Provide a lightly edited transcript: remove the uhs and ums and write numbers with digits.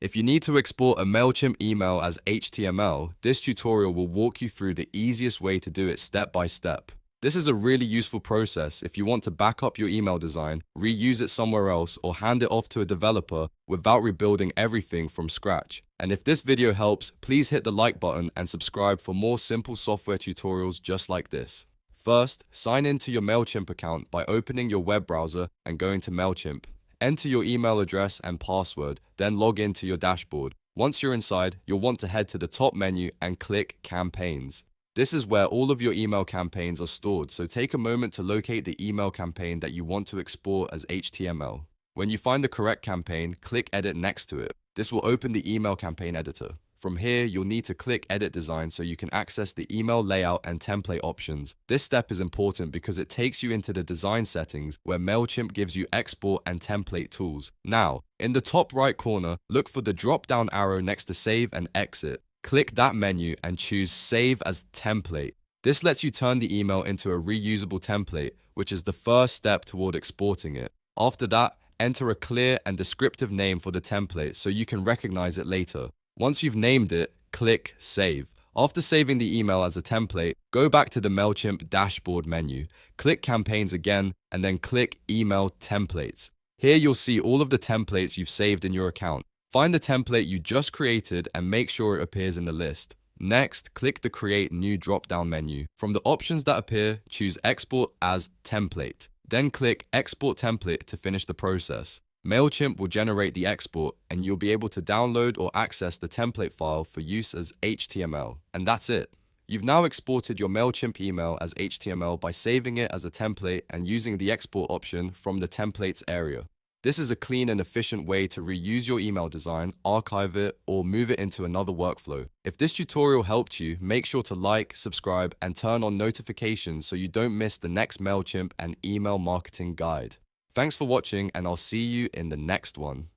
If you need to export a MailChimp email as HTML, this tutorial will walk you through the easiest way to do it step by step. This is a really useful process if you want to back up your email design, reuse it somewhere else, or hand it off to a developer without rebuilding everything from scratch. And if this video helps, please hit the like button and subscribe for more simple software tutorials just like this. First, sign in to your MailChimp account by opening your web browser and going to MailChimp. Enter your email address and password, then log in to your dashboard. Once you're inside, you'll want to head to the top menu and click Campaigns. This is where all of your email campaigns are stored, so take a moment to locate the email campaign that you want to export as HTML. When you find the correct campaign, click Edit next to it. This will open the email campaign editor. From here, you'll need to click Edit Design so you can access the email layout and template options. This step is important because it takes you into the design settings where MailChimp gives you export and template tools. Now, in the top right corner, look for the drop-down arrow next to Save and Exit. Click that menu and choose Save as Template. This lets you turn the email into a reusable template, which is the first step toward exporting it. After that, enter a clear and descriptive name for the template so you can recognize it later. Once you've named it, click Save. After saving the email as a template, go back to the MailChimp dashboard menu, click Campaigns again, and then click Email Templates. Here you'll see all of the templates you've saved in your account. Find the template you just created and make sure it appears in the list. Next, click the Create New drop-down menu. From the options that appear, choose Export as Template. Then click Export Template to finish the process. MailChimp will generate the export and you'll be able to download or access the template file for use as HTML. And that's it. You've now exported your MailChimp email as HTML by saving it as a template and using the export option from the templates area. This is a clean and efficient way to reuse your email design, archive it, or move it into another workflow. If this tutorial helped you, make sure to like, subscribe, and turn on notifications so you don't miss the next MailChimp and email marketing guide. Thanks for watching, and I'll see you in the next one.